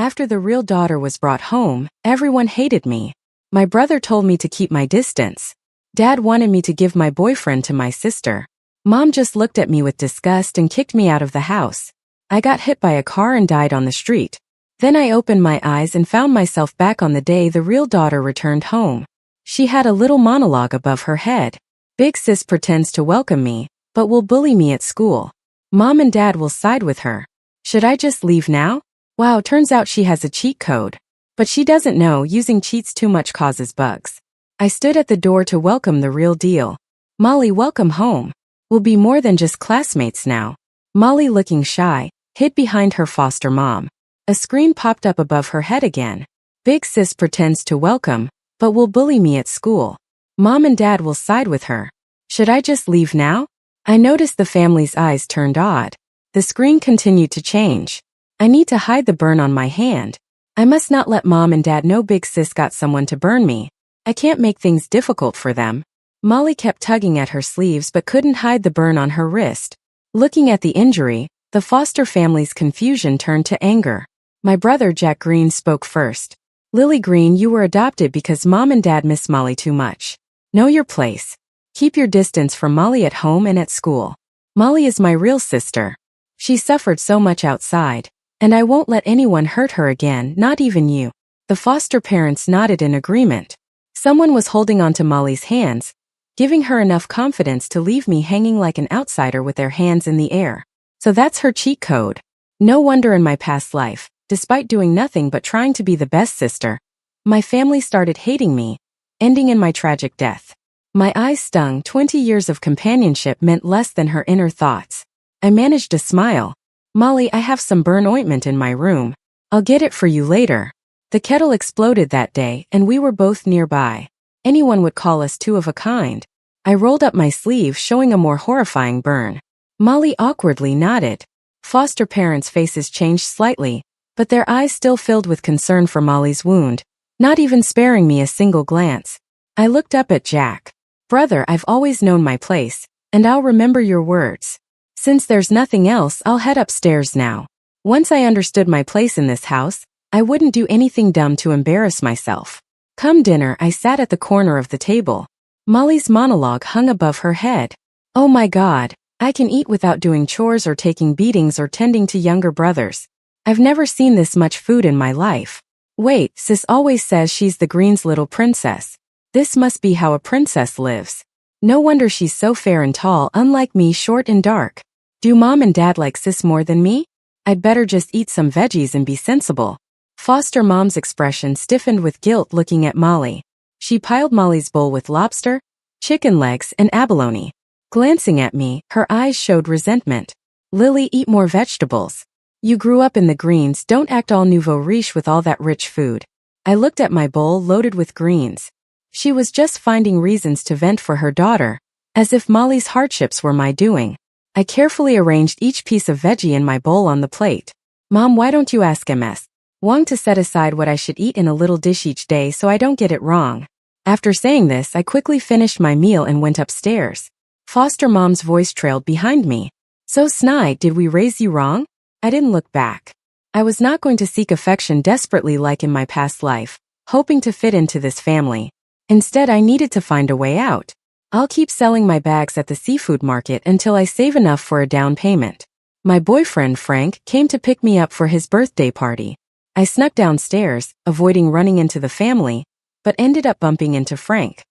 After the real daughter was brought home, everyone hated me. My brother told me to keep my distance. Dad wanted me to give my boyfriend to my sister. Mom just looked at me with disgust and kicked me out of the house. I got hit by a car and died on the street. Then I opened my eyes and found myself back on the day the real daughter returned home. She had a little monologue above her head. Big sis pretends to welcome me, but will bully me at school. Mom and Dad will side with her. Should I just leave now? Wow, turns out she has a cheat code. But she doesn't know using cheats too much causes bugs. I stood at the door to welcome the real deal. Molly, welcome home. We'll be more than just classmates now. Molly, looking shy, hid behind her foster mom. A screen popped up above her head again. Big sis pretends to welcome, but will bully me at school. Mom and Dad will side with her. Should I just leave now? I noticed the family's eyes turned odd. The screen continued to change. I need to hide the burn on my hand. I must not let Mom and Dad know Big Sis got someone to burn me. I can't make things difficult for them. Molly kept tugging at her sleeves but couldn't hide the burn on her wrist. Looking at the injury, the foster family's confusion turned to anger. My brother Jack Green spoke first. Lily Green, you were adopted because Mom and Dad miss Molly too much. Know your place. Keep your distance from Molly at home and at school. Molly is my real sister. She suffered so much outside. And I won't let anyone hurt her again, not even you. The foster parents nodded in agreement. Someone was holding onto Molly's hands, giving her enough confidence to leave me hanging like an outsider with their hands in the air. So that's her cheat code. No wonder in my past life, despite doing nothing but trying to be the best sister, my family started hating me, ending in my tragic death. My eyes stung. 20 years of companionship meant less than her inner thoughts. I managed to smile. Molly, I have some burn ointment in my room. I'll get it for you later. The kettle exploded that day, and we were both nearby. Anyone would call us two of a kind. I rolled up my sleeve, showing a more horrifying burn. Molly awkwardly nodded. Foster parents' faces changed slightly, but their eyes still filled with concern for Molly's wound, not even sparing me a single glance. I looked up at Jack. Brother, I've always known my place, and I'll remember your words. Since there's nothing else, I'll head upstairs now. Once I understood my place in this house, I wouldn't do anything dumb to embarrass myself. Come dinner, I sat at the corner of the table. Molly's monologue hung above her head. Oh my God, I can eat without doing chores or taking beatings or tending to younger brothers. I've never seen this much food in my life. Wait, sis always says she's the Green's little princess. This must be how a princess lives. No wonder she's so fair and tall, unlike me, short and dark. Do Mom and Dad like sis more than me? I'd better just eat some veggies and be sensible. Foster Mom's expression stiffened with guilt looking at Molly. She piled Molly's bowl with lobster, chicken legs, and abalone. Glancing at me, her eyes showed resentment. Lily, eat more vegetables. You grew up in the Greens, don't act all nouveau riche with all that rich food. I looked at my bowl loaded with greens. She was just finding reasons to vent for her daughter, as if Molly's hardships were my doing. I carefully arranged each piece of veggie in my bowl on the plate. Mom, why don't you ask Ms. Wong to set aside what I should eat in a little dish each day so I don't get it wrong? After saying this, I quickly finished my meal and went upstairs. Foster Mom's voice trailed behind me. So Snide, did we raise you wrong? I didn't look back. I was not going to seek affection desperately like in my past life, hoping to fit into this family. Instead, I needed to find a way out. I'll keep selling my bags at the seafood market until I save enough for a down payment. My boyfriend, Frank, came to pick me up for his birthday party. I snuck downstairs, avoiding running into the family, but ended up bumping into Frank.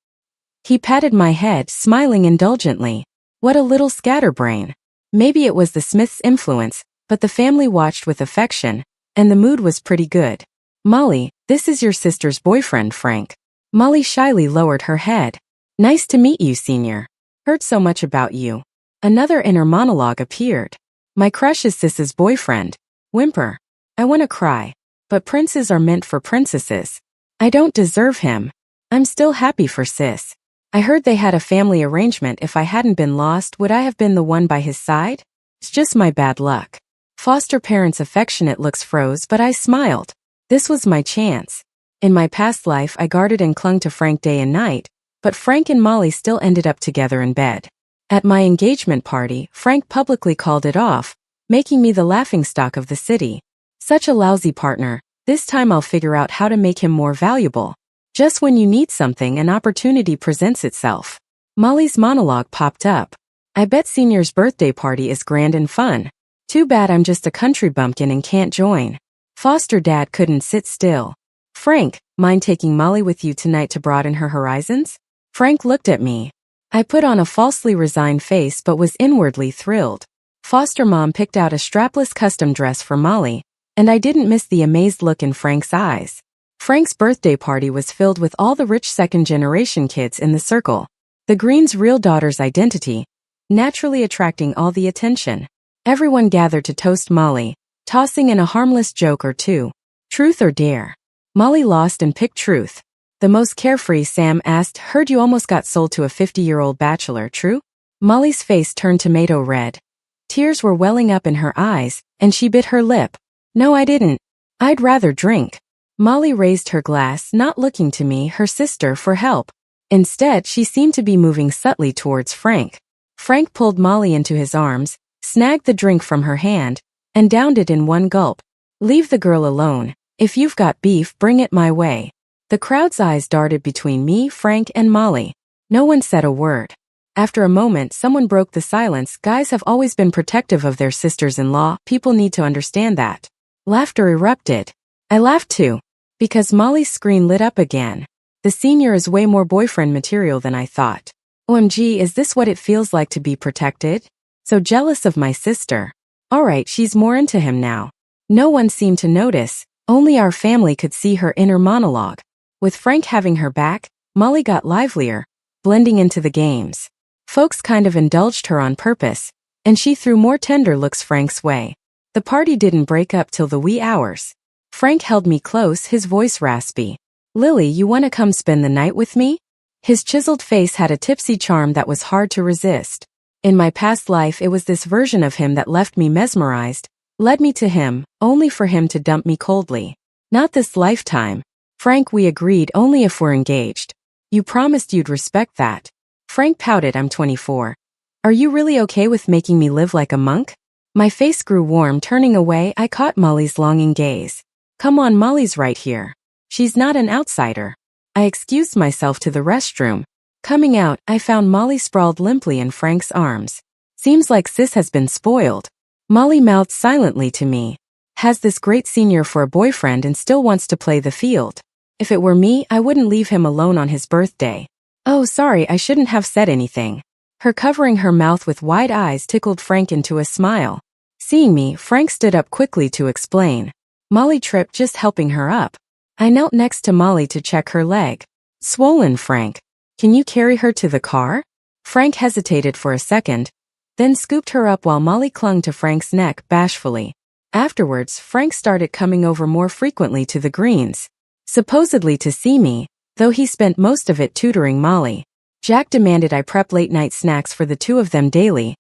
He patted my head, smiling indulgently. What a little scatterbrain. Maybe it was the Smiths' influence, but the family watched with affection, and the mood was pretty good. Molly, this is your sister's boyfriend, Frank. Molly shyly lowered her head. Nice to meet you, Senior. Heard so much about you. Another inner monologue appeared. My crush is Sis's boyfriend. Whimper. I want to cry. But princes are meant for princesses. I don't deserve him. I'm still happy for Sis. I heard they had a family arrangement. If I hadn't been lost, would I have been the one by his side? It's just my bad luck. Foster parents' affectionate looks froze, but I smiled. This was my chance. In my past life, I guarded and clung to Frank day and night, but Frank and Molly still ended up together in bed. At my engagement party, Frank publicly called it off, making me the laughingstock of the city. Such a lousy partner. This time I'll figure out how to make him more valuable. Just when you need something, an opportunity presents itself. Molly's monologue popped up. I bet Senior's birthday party is grand and fun. Too bad I'm just a country bumpkin and can't join. Foster dad couldn't sit still. Frank, mind taking Molly with you tonight to broaden her horizons? Frank looked at me. I put on a falsely resigned face but was inwardly thrilled. Foster mom picked out a strapless custom dress for Molly, and I didn't miss the amazed look in Frank's eyes. Frank's birthday party was filled with all the rich second-generation kids in the circle. The Green's real daughter's identity, naturally attracting all the attention. Everyone gathered to toast Molly, tossing in a harmless joke or two. Truth or dare? Molly lost and picked truth. The most carefree Sam asked, "Heard you almost got sold to a 50-year-old bachelor, true?" Molly's face turned tomato red. Tears were welling up in her eyes, and she bit her lip. "No, I didn't. I'd rather drink." Molly raised her glass, not looking to me, her sister, for help. Instead, she seemed to be moving subtly towards Frank. Frank pulled Molly into his arms, snagged the drink from her hand, and downed it in one gulp. "Leave the girl alone. If you've got beef, bring it my way." The crowd's eyes darted between me, Frank, and Molly. No one said a word. After a moment, someone broke the silence. "Guys have always been protective of their sisters-in-law. People need to understand that." Laughter erupted. I laughed too, because Molly's screen lit up again. The senior is way more boyfriend material than I thought. OMG, is this what it feels like to be protected? So jealous of my sister. Alright, she's more into him now. No one seemed to notice. Only our family could see her inner monologue. With Frank having her back, Molly got livelier, blending into the games. Folks kind of indulged her on purpose, and she threw more tender looks Frank's way. The party didn't break up till the wee hours. Frank held me close, his voice raspy. "Lily, you wanna come spend the night with me?" His chiseled face had a tipsy charm that was hard to resist. In my past life, it was this version of him that left me mesmerized, led me to him, only for him to dump me coldly. Not this lifetime. "Frank, we agreed only if we're engaged. You promised you'd respect that." Frank pouted. "I'm 24. Are you really okay with making me live like a monk?" My face grew warm. Turning away, I caught Molly's longing gaze. "Come on, Molly's right here. She's not an outsider." I excused myself to the restroom. Coming out, I found Molly sprawled limply in Frank's arms. "Seems like sis has been spoiled." Molly mouthed silently to me. "Has this great senior for a boyfriend and still wants to play the field. If it were me, I wouldn't leave him alone on his birthday." "Oh, sorry, I shouldn't have said anything." Her covering her mouth with wide eyes tickled Frank into a smile. Seeing me, Frank stood up quickly to explain. Molly tripped, just helping her up. I knelt next to Molly to check her leg. "Swollen, Frank. Can you carry her to the car?" Frank hesitated for a second, then scooped her up while Molly clung to Frank's neck bashfully. Afterwards, Frank started coming over more frequently to the Greens, supposedly to see me, though he spent most of it tutoring Molly. Jack demanded I prep late-night snacks for the two of them daily,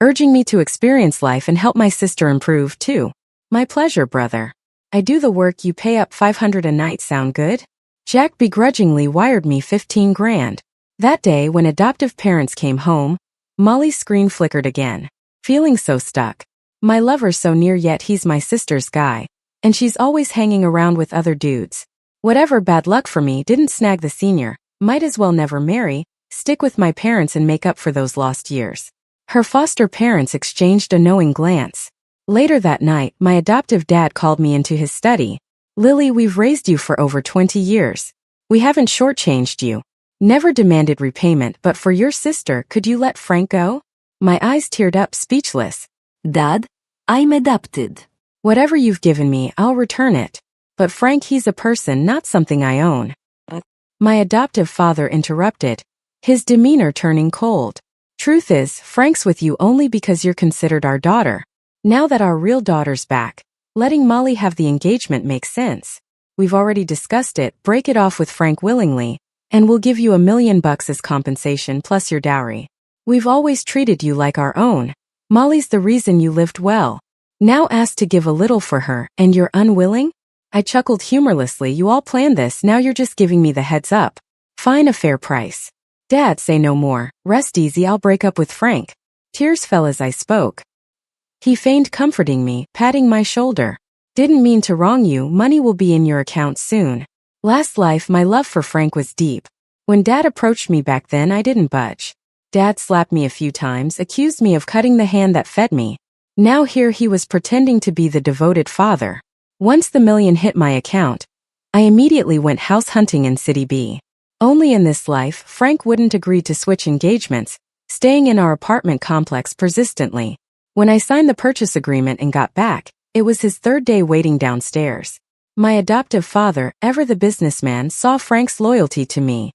urging me to experience life and help my sister improve too. "My pleasure, brother. I do the work, you pay up $500 a night. Sound good?" Jack begrudgingly wired me 15 grand. That day, when adoptive parents came home, Molly's screen flickered again. Feeling so stuck. My lover's so near, yet he's my sister's guy, and she's always hanging around with other dudes. Whatever, bad luck for me, didn't snag the senior. Might as well never marry, stick with my parents and make up for those lost years. Her foster parents exchanged a knowing glance. Later that night, my adoptive dad called me into his study. "Lily, we've raised you for over 20 years. We haven't shortchanged you. Never demanded repayment, but for your sister, could you let Frank go?" My eyes teared up, speechless. "Dad, I'm adopted." "Whatever you've given me, I'll return it. But Frank, he's a person, not something I own." My adoptive father interrupted, his demeanor turning cold. "Truth is, Frank's with you only because you're considered our daughter. Now that our real daughter's back, letting Molly have the engagement makes sense. We've already discussed it, break it off with Frank willingly, and we'll give you $1 million as compensation plus your dowry. We've always treated you like our own. Molly's the reason you lived well. Now asked to give a little for her, and you're unwilling?" I chuckled humorlessly. "You all planned this, now you're just giving me the heads up. Fine, a fair price." "Dad, say no more. Rest easy, I'll break up with Frank." Tears fell as I spoke. He feigned comforting me, patting my shoulder. Didn't mean to wrong you, money will be in your account soon. Last life my love for Frank was deep. When Dad approached me back then I didn't budge. Dad slapped me a few times, accused me of cutting the hand that fed me. Now here he was pretending to be the devoted father. Once the $1 million hit my account, I immediately went house hunting in City B. Only in this life Frank wouldn't agree to switch engagements, staying in our apartment complex persistently. When I signed the purchase agreement and got back, it was his third day waiting downstairs. My adoptive father, ever the businessman, saw Frank's loyalty to me.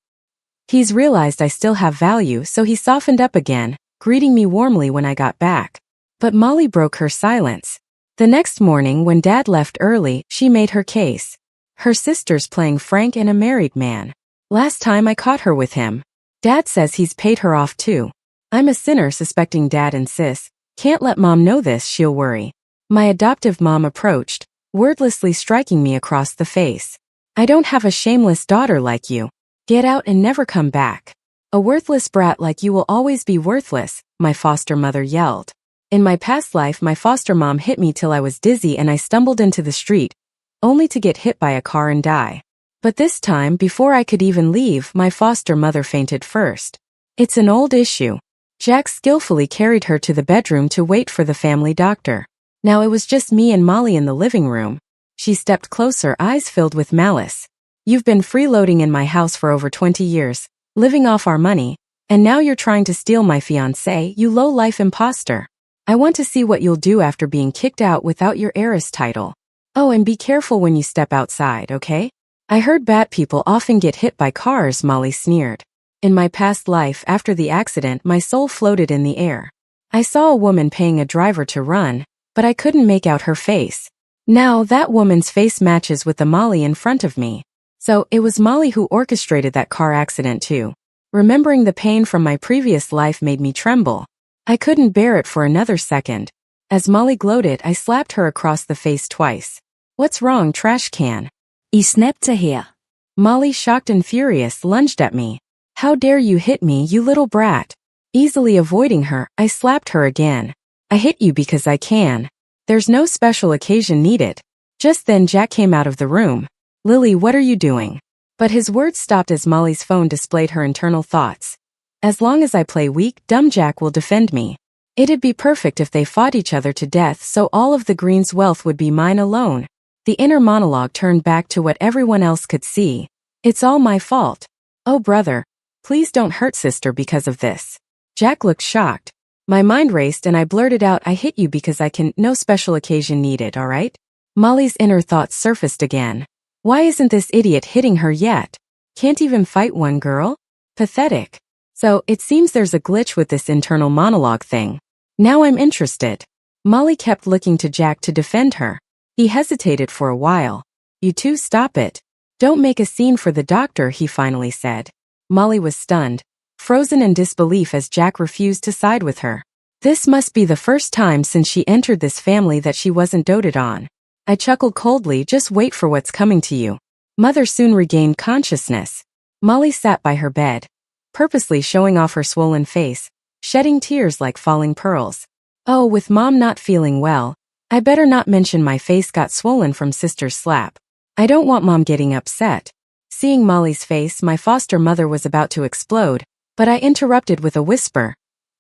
He's realized I still have value, so he softened up again, greeting me warmly when I got back. But Molly broke her silence. The next morning when Dad left early, she made her case. Her sister's playing Frank and a married man. Last time I caught her with him. Dad says he's paid her off too. I'm a sinner suspecting Dad and Sis. Can't let Mom know this, she'll worry. My adoptive mom approached, wordlessly striking me across the face. I don't have a shameless daughter like you. Get out and never come back. A worthless brat like you will always be worthless, my foster mother yelled. In my past life my foster mom hit me till I was dizzy and I stumbled into the street, only to get hit by a car and die. But this time, before I could even leave, my foster mother fainted first. It's an old issue. Jack skillfully carried her to the bedroom to wait for the family doctor. Now it was just me and Molly in the living room. She stepped closer, eyes filled with malice. You've been freeloading in my house for over 20 years, living off our money, and now you're trying to steal my fiancé, you low-life imposter. I want to see what you'll do after being kicked out without your heiress title. Oh, and be careful when you step outside, okay? I heard bad people often get hit by cars, Molly sneered. In my past life, after the accident, my soul floated in the air. I saw a woman paying a driver to run, but I couldn't make out her face. Now that woman's face matches with the Molly in front of me. So it was Molly who orchestrated that car accident too. Remembering the pain from my previous life made me tremble. I couldn't bear it for another second. As Molly gloated, I slapped her across the face twice. What's wrong, trash can? I snappte her. Molly, shocked and furious, lunged at me. How dare you hit me, you little brat? Easily avoiding her, I slapped her again. I hit you because I can. There's no special occasion needed. Just then Jack came out of the room. Lily, what are you doing? But his words stopped as Molly's phone displayed her internal thoughts. As long as I play weak, dumb Jack will defend me. It'd be perfect if they fought each other to death, so all of the Green's wealth would be mine alone. The inner monologue turned back to what everyone else could see. It's all my fault. Oh brother, please don't hurt sister because of this. Jack looked shocked. My mind raced and I blurted out, I hit you because I can, no special occasion needed, alright? Molly's inner thoughts surfaced again. Why isn't this idiot hitting her yet? Can't even fight one girl? Pathetic. So, it seems there's a glitch with this internal monologue thing. Now I'm interested. Molly kept looking to Jack to defend her. He hesitated for a while. You two stop it. Don't make a scene for the doctor, he finally said. Molly was stunned, frozen in disbelief as Jack refused to side with her. This must be the first time since she entered this family that she wasn't doted on. I chuckled coldly, just wait for what's coming to you. Mother soon regained consciousness. Molly sat by her bed, purposely showing off her swollen face, shedding tears like falling pearls. Oh, with Mom not feeling well, I better not mention my face got swollen from sister's slap. I don't want Mom getting upset. Seeing Molly's face, my foster mother was about to explode, but I interrupted with a whisper.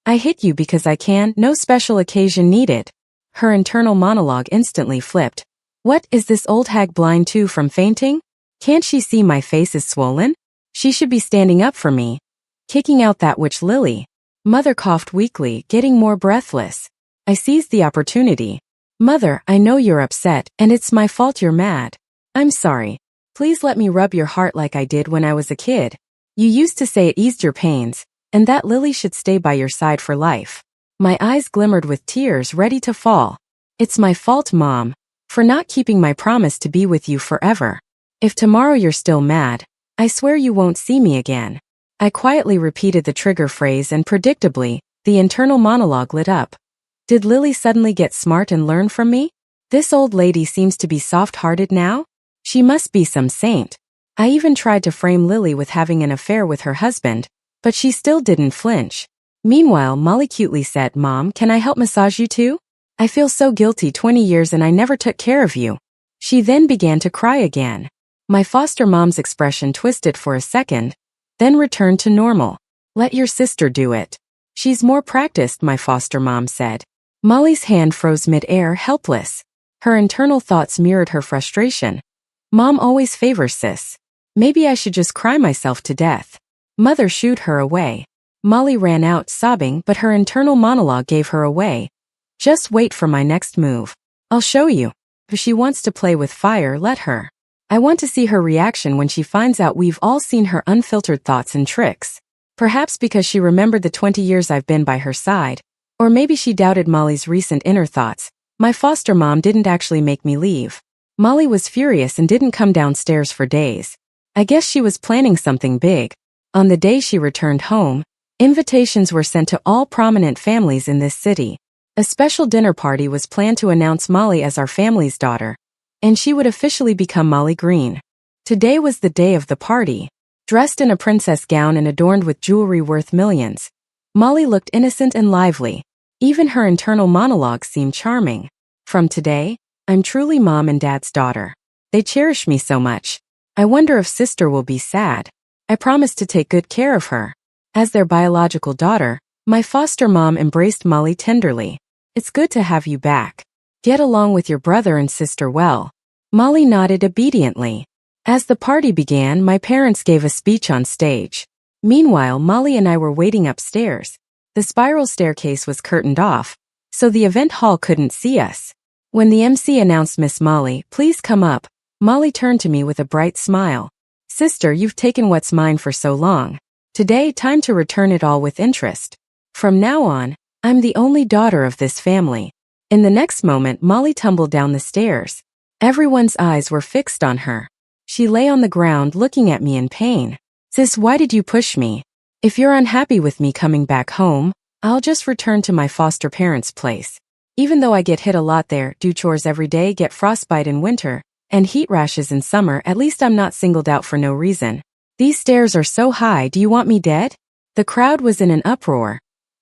I hit you because I can, no special occasion needed. Her internal monologue instantly flipped. What, is this old hag blind too from fainting? Can't she see my face is swollen? She should be standing up for me. Kicking out that witch Lily. Mother coughed weakly, getting more breathless. I seized the opportunity. Mother, I know you're upset, and it's my fault you're mad. I'm sorry. Please let me rub your heart like I did when I was a kid. You used to say it eased your pains, and that Lily should stay by your side for life. My eyes glimmered with tears ready to fall. It's my fault, Mom, for not keeping my promise to be with you forever. If tomorrow you're still mad, I swear you won't see me again. I quietly repeated the trigger phrase and predictably, the internal monologue lit up. Did Lily suddenly get smart and learn from me? This old lady seems to be soft-hearted now? She must be some saint. I even tried to frame Lily with having an affair with her husband, but she still didn't flinch. Meanwhile, Molly cutely said, Mom, can I help massage you too? I feel so guilty, 20 years and I never took care of you. She then began to cry again. My foster mom's expression twisted for a second, then returned to normal. Let your sister do it. She's more practiced, my foster mom said. Molly's hand froze mid-air, helpless. Her internal thoughts mirrored her frustration. Mom always favors sis. Maybe I should just cry myself to death. Mother shooed her away. Molly ran out, sobbing, but her internal monologue gave her away. Just wait for my next move. I'll show you. If she wants to play with fire, let her. I want to see her reaction when she finds out we've all seen her unfiltered thoughts and tricks. Perhaps because she remembered the 20 years I've been by her side. Or maybe she doubted Molly's recent inner thoughts. My foster mom didn't actually make me leave. Molly was furious and didn't come downstairs for days. I guess she was planning something big. On the day she returned home, invitations were sent to all prominent families in this city. A special dinner party was planned to announce Molly as our family's daughter, and she would officially become Molly Green. Today was the day of the party. Dressed in a princess gown and adorned with jewelry worth millions, Molly looked innocent and lively. Even her internal monologue seemed charming. From today, I'm truly mom and dad's daughter. They cherish me so much. I wonder if sister will be sad. I promised to take good care of her. As their biological daughter, my foster mom embraced Molly tenderly. It's good to have you back. Get along with your brother and sister well. Molly nodded obediently. As the party began, my parents gave a speech on stage. Meanwhile, Molly and I were waiting upstairs. The spiral staircase was curtained off, so the event hall couldn't see us. When the MC announced Miss Molly, please come up, Molly turned to me with a bright smile. Sister, you've taken what's mine for so long. Today, time to return it all with interest. From now on, I'm the only daughter of this family. In the next moment, Molly tumbled down the stairs. Everyone's eyes were fixed on her. She lay on the ground looking at me in pain. Sis, why did you push me? If you're unhappy with me coming back home, I'll just return to my foster parents' place. Even though I get hit a lot there, do chores every day, get frostbite in winter, and heat rashes in summer, at least I'm not singled out for no reason. These stairs are so high, do you want me dead? The crowd was in an uproar.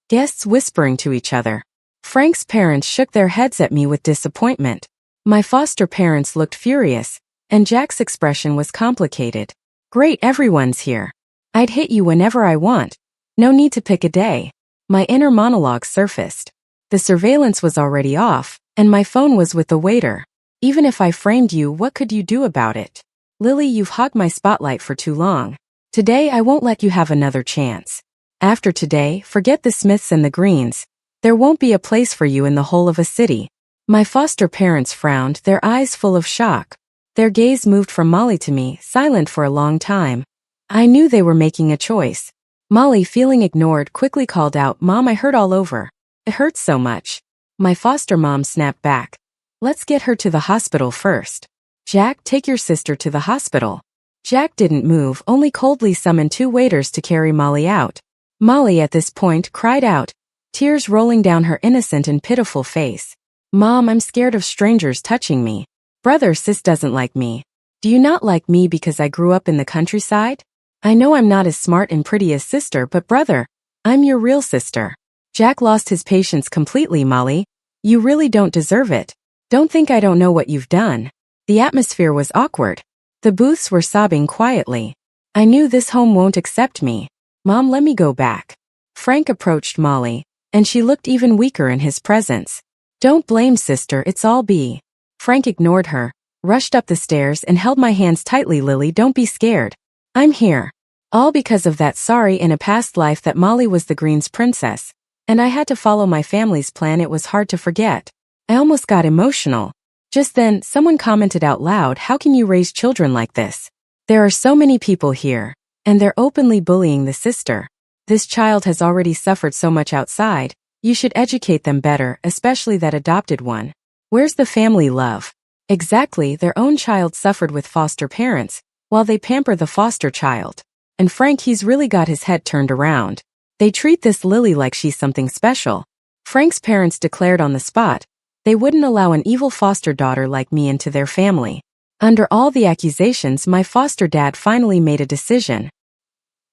Guests whispering to each other. Frank's parents shook their heads at me with disappointment. My foster parents looked furious, and Jack's expression was complicated. Great, everyone's here. I'd hit you whenever I want. No need to pick a day. My inner monologue surfaced. The surveillance was already off, and my phone was with the waiter. Even if I framed you, what could you do about it? Lily, you've hogged my spotlight for too long. Today I won't let you have another chance. After today, forget the Smiths and the Greens. There won't be a place for you in the whole of a city. My foster parents frowned, their eyes full of shock. Their gaze moved from Molly to me, silent for a long time. I knew they were making a choice. Molly, feeling ignored, quickly called out, Mom, I hurt all over. It hurts so much. My foster mom snapped back. Let's get her to the hospital first. Jack, take your sister to the hospital. Jack didn't move, only coldly summoned 2 waiters to carry Molly out. Molly at this point cried out, tears rolling down her innocent and pitiful face. Mom, I'm scared of strangers touching me. Brother, sis doesn't like me. Do you not like me because I grew up in the countryside? I know I'm not as smart and pretty as sister, but brother, I'm your real sister. Jack lost his patience completely. Molly, you really don't deserve it. Don't think I don't know what you've done. The atmosphere was awkward. The booths were sobbing quietly. I knew this home won't accept me. Mom, let me go back. Frank approached Molly, and she looked even weaker in his presence. Don't blame sister, it's all B. Frank ignored her, rushed up the stairs and held my hands tightly. Lily, don't be scared. I'm here. All because of that. Sorry, in a past life that Molly was the Greens princess, and I had to follow my family's plan. It was hard to forget. I almost got emotional. Just then, someone commented out loud, how can you raise children like this? There are so many people here, and they're openly bullying the sister. This child has already suffered so much outside. You should educate them better, especially that adopted one. Where's the family love? Exactly, their own child suffered with foster parents, while they pamper the foster child. And Frank, he's really got his head turned around. They treat this Lily like she's something special. Frank's parents declared on the spot, they wouldn't allow an evil foster daughter like me into their family. Under all the accusations, my foster dad finally made a decision.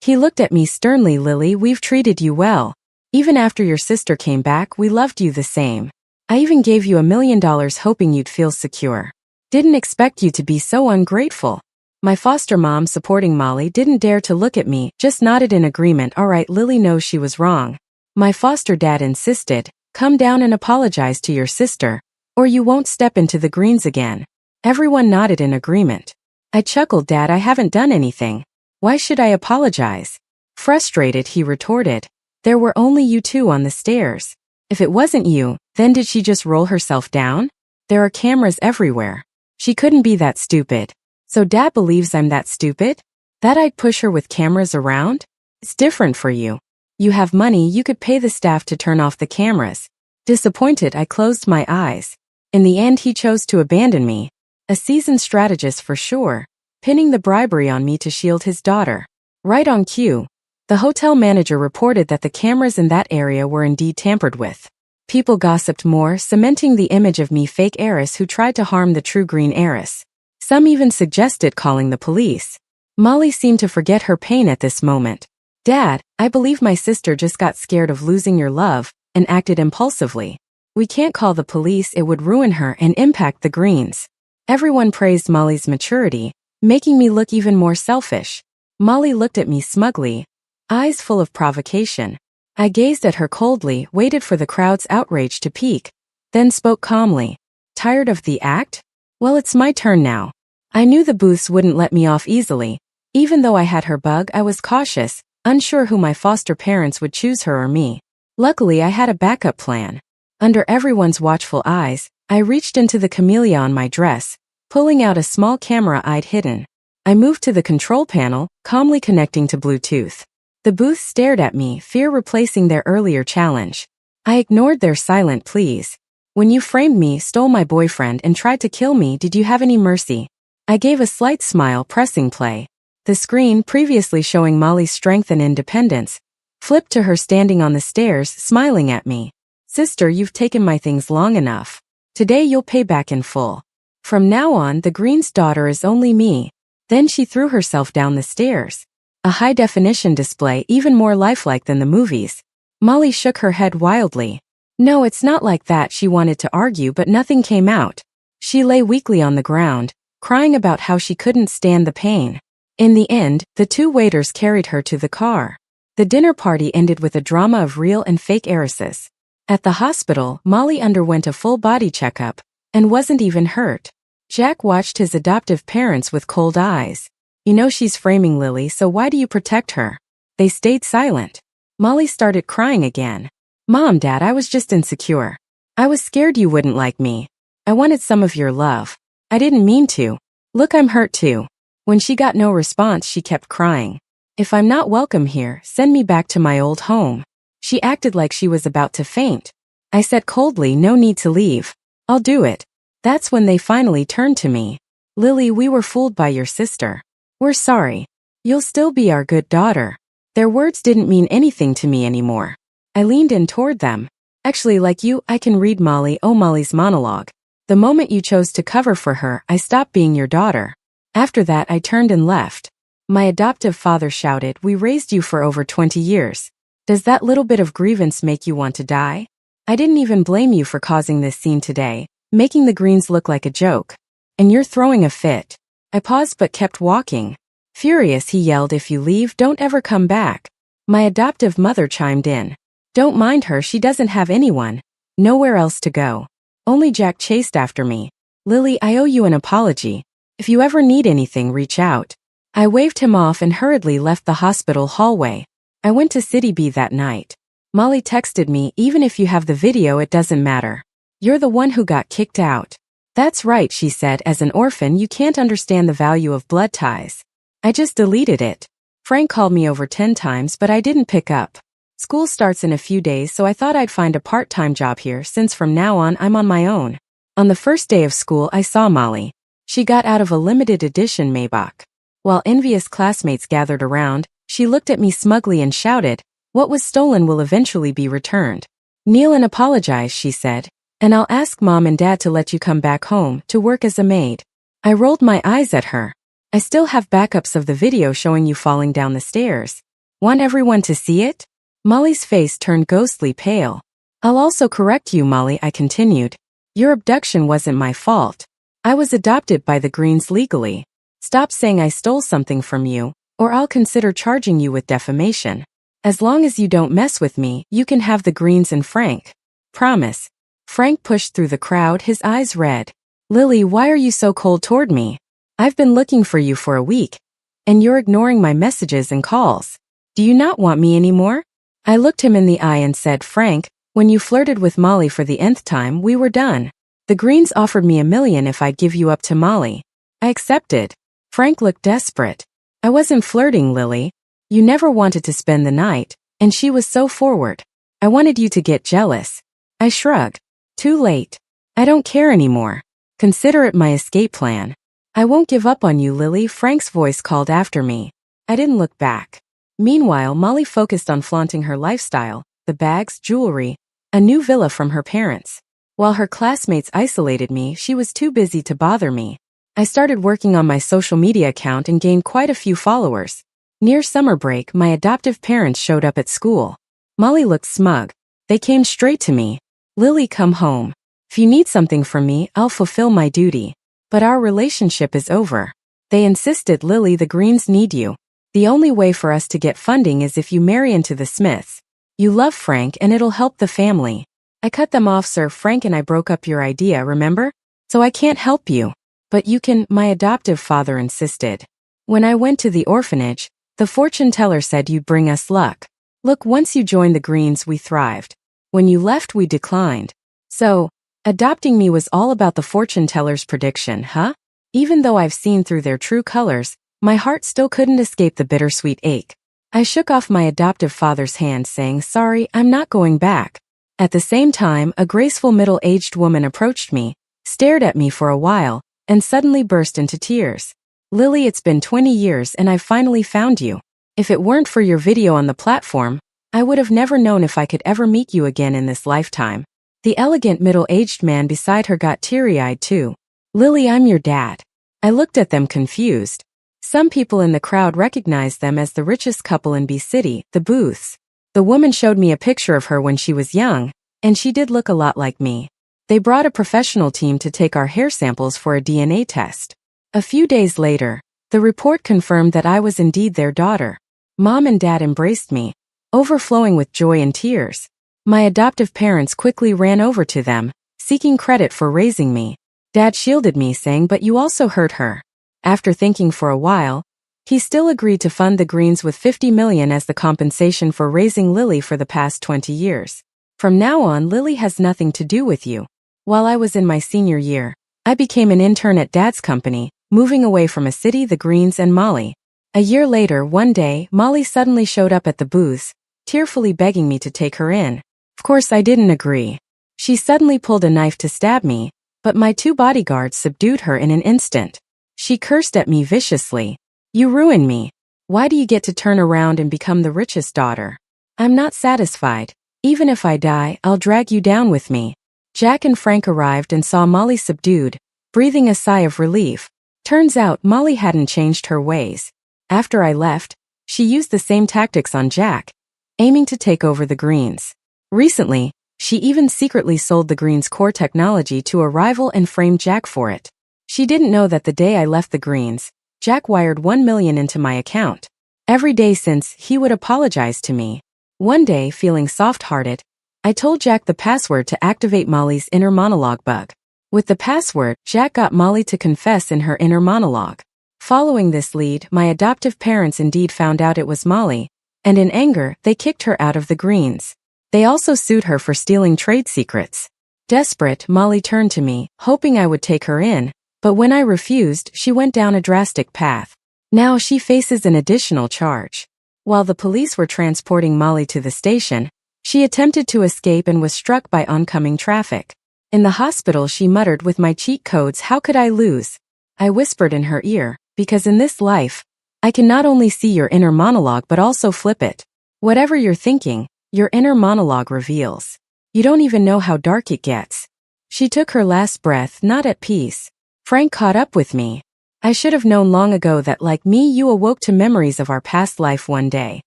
He looked at me sternly. Lily, we've treated you well. Even after your sister came back, we loved you the same. I even gave you $1 million hoping you'd feel secure. Didn't expect you to be so ungrateful. My foster mom, supporting Molly, didn't dare to look at me, just nodded in agreement. All right, Lily knows she was wrong. My foster dad insisted, come down and apologize to your sister, or you won't step into the greens again. Everyone nodded in agreement. I chuckled. Dad, I haven't done anything. Why should I apologize? Frustrated, he retorted. There were only you two on the stairs. If it wasn't you, then did she just roll herself down? There are cameras everywhere. She couldn't be that stupid. So Dad believes I'm that stupid? That I'd push her with cameras around? It's different for you. You have money, you could pay the staff to turn off the cameras. Disappointed, I closed my eyes. In the end, he chose to abandon me. A seasoned strategist for sure, pinning the bribery on me to shield his daughter. Right on cue. The hotel manager reported that the cameras in that area were indeed tampered with. People gossiped more, cementing the image of me, fake heiress who tried to harm the true green heiress. Some even suggested calling the police. Molly seemed to forget her pain at this moment. Dad, I believe my sister just got scared of losing your love and acted impulsively. We can't call the police, it would ruin her and impact the greens. Everyone praised Molly's maturity, making me look even more selfish. Molly looked at me smugly, eyes full of provocation. I gazed at her coldly, waited for the crowd's outrage to peak, then spoke calmly. Tired of the act? Well, it's my turn now. I knew the booths wouldn't let me off easily. Even though I had her bug, I was cautious, unsure who my foster parents would choose, her or me. Luckily, I had a backup plan. Under everyone's watchful eyes, I reached into the camellia on my dress, pulling out a small camera I'd hidden. I moved to the control panel, calmly connecting to Bluetooth. The booth stared at me, fear replacing their earlier challenge. I ignored their silent pleas. When you framed me, stole my boyfriend, and tried to kill me, did you have any mercy? I gave a slight smile, pressing play. The screen, previously showing Molly's strength and independence, flipped to her standing on the stairs, smiling at me. Sister, you've taken my things long enough. Today you'll pay back in full. From now on, the Green's daughter is only me. Then she threw herself down the stairs. A high-definition display, even more lifelike than the movies. Molly shook her head wildly. No, it's not like that. She wanted to argue, but nothing came out. She lay weakly on the ground, crying about how she couldn't stand the pain. In the end, the two waiters carried her to the car. The dinner party ended with a drama of real and fake heiresses. At the hospital, Molly underwent a full-body checkup and wasn't even hurt. Jack watched his adoptive parents with cold eyes. You know she's framing Lily, so why do you protect her? They stayed silent. Molly started crying again. Mom, Dad, I was just insecure. I was scared you wouldn't like me. I wanted some of your love. I didn't mean to. Look, I'm hurt too. When she got no response, she kept crying. If I'm not welcome here, send me back to my old home. She acted like she was about to faint. I said coldly, no need to leave. I'll do it. That's when they finally turned to me. Lily, we were fooled by your sister. We're sorry. You'll still be our good daughter. Their words didn't mean anything to me anymore. I leaned in toward them. Actually, like you, I can read Molly. Oh, Molly's monologue. The moment you chose to cover for her, I stopped being your daughter. After that, I turned and left. My adoptive father shouted, we raised you for over 20 years. Does that little bit of grievance make you want to die? I didn't even blame you for causing this scene today, making the Greens look like a joke. And you're throwing a fit. I paused but kept walking. Furious, he yelled, if you leave, don't ever come back. My adoptive mother chimed in. Don't mind her, she doesn't have anyone. Nowhere else to go. Only Jack chased after me. Lily, I owe you an apology. If you ever need anything, reach out. I waved him off and hurriedly left the hospital hallway. I went to City B that night. Molly texted me, even if you have the video, it doesn't matter. You're the one who got kicked out. That's right, she said, as an orphan you can't understand the value of blood ties. I just deleted it. Frank called me over 10 times but I didn't pick up. School starts in a few days so I thought I'd find a part-time job here since from now on I'm on my own. On the first day of school I saw Molly. She got out of a limited edition Maybach. While envious classmates gathered around, she looked at me smugly and shouted, what was stolen will eventually be returned. Kneel and apologize, she said. And I'll ask Mom and Dad to let you come back home to work as a maid. I rolled my eyes at her. I still have backups of the video showing you falling down the stairs. Want everyone to see it? Molly's face turned ghostly pale. I'll also correct you, Molly, I continued. Your abduction wasn't my fault. I was adopted by the Greens legally. Stop saying I stole something from you, or I'll consider charging you with defamation. As long as you don't mess with me, you can have the Greens and Frank. Promise. Frank pushed through the crowd, his eyes red. Lily, why are you so cold toward me? I've been looking for you for a week, and you're ignoring my messages and calls. Do you not want me anymore? I looked him in the eye and said, Frank, when you flirted with Molly for the nth time, we were done. The Greens offered me $1 million if I'd give you up to Molly. I accepted. Frank looked desperate. I wasn't flirting, Lily. You never wanted to spend the night, and she was so forward. I wanted you to get jealous. I shrugged. Too late. I don't care anymore. Consider it my escape plan. I won't give up on you, Lily, Frank's voice called after me. I didn't look back. Meanwhile, Molly focused on flaunting her lifestyle, the bags, jewelry, a new villa from her parents. While her classmates isolated me, she was too busy to bother me. I started working on my social media account and gained quite a few followers. Near summer break, my adoptive parents showed up at school. Molly looked smug. They came straight to me. Lily, come home. If you need something from me, I'll fulfill my duty. But our relationship is over. They insisted, Lily, the Greens need you. The only way for us to get funding is if you marry into the Smiths. You love Frank and it'll help the family. I cut them off, sir. Frank and I broke up your idea, remember? So I can't help you. But you can, my adoptive father insisted. When I went to the orphanage, the fortune teller said you'd bring us luck. Look, once you joined the Greens, we thrived. When you left, we declined. So, adopting me was all about the fortune teller's prediction, huh? Even though I've seen through their true colors, my heart still couldn't escape the bittersweet ache. I shook off my adoptive father's hand, saying, sorry, I'm not going back. At the same time, a graceful middle-aged woman approached me, stared at me for a while, and suddenly burst into tears. Lily, it's been 20 years and I've finally found you. If it weren't for your video on the platform, I would have never known if I could ever meet you again in this lifetime. The elegant middle-aged man beside her got teary-eyed too. Lily, I'm your dad. I looked at them confused. Some people in the crowd recognized them as the richest couple in B City, the Booths. The woman showed me a picture of her when she was young, and she did look a lot like me. They brought a professional team to take our hair samples for a DNA test. A few days later, the report confirmed that I was indeed their daughter. Mom and Dad embraced me, overflowing with joy and tears. My adoptive parents quickly ran over to them, seeking credit for raising me. Dad shielded me, saying, but you also hurt her. After thinking for a while, he still agreed to fund the Greens with $50 million as the compensation for raising Lily for the past 20 years. From now on, Lily has nothing to do with you. While I was in my senior year, I became an intern at Dad's company, moving away from a city, the Greens, and Molly. A year later, one day, Molly suddenly showed up at the booths, tearfully begging me to take her in. Of course, I didn't agree. She suddenly pulled a knife to stab me, but my 2 bodyguards subdued her in an instant. She cursed at me viciously. You ruined me. Why do you get to turn around and become the richest daughter? I'm not satisfied. Even if I die, I'll drag you down with me. Jack and Frank arrived and saw Molly subdued, breathing a sigh of relief. Turns out Molly hadn't changed her ways. After I left, she used the same tactics on Jack, aiming to take over the Greens. Recently, she even secretly sold the Greens' core technology to a rival and framed Jack for it. She didn't know that the day I left the Greens, Jack wired $1 million into my account. Every day since, he would apologize to me. One day, feeling soft-hearted, I told Jack the password to activate Molly's inner monologue bug. With the password, Jack got Molly to confess in her inner monologue. Following this lead, my adoptive parents indeed found out it was Molly, and in anger, they kicked her out of the Greens. They also sued her for stealing trade secrets. Desperate, Molly turned to me, hoping I would take her in, but when I refused, she went down a drastic path. Now she faces an additional charge. While the police were transporting Molly to the station, she attempted to escape and was struck by oncoming traffic. In the hospital, she muttered, with my cheat codes, how could I lose? I whispered in her ear, because in this life, I can not only see your inner monologue but also flip it. Whatever you're thinking, your inner monologue reveals. You don't even know how dark it gets. She took her last breath, not at peace. Frank caught up with me. I should have known long ago that, like me, you awoke to memories of our past life one day.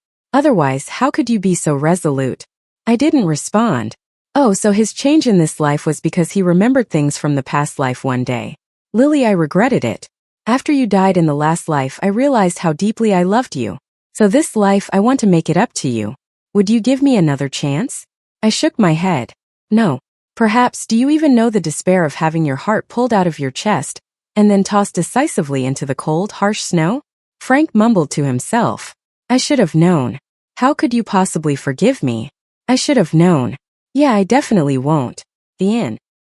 Otherwise, how could you be so resolute? I didn't respond. Oh, so his change in this life was because he remembered things from the past life one day. Lily, I regretted it. After you died in the last life, I realized how deeply I loved you. So this life, I want to make it up to you. Would you give me another chance? I shook my head. No. Perhaps, do you even know the despair of having your heart pulled out of your chest and then tossed decisively into the cold, harsh snow? Frank mumbled to himself. I should have known. How could you possibly forgive me? I should have known. Yeah, I definitely won't. The end.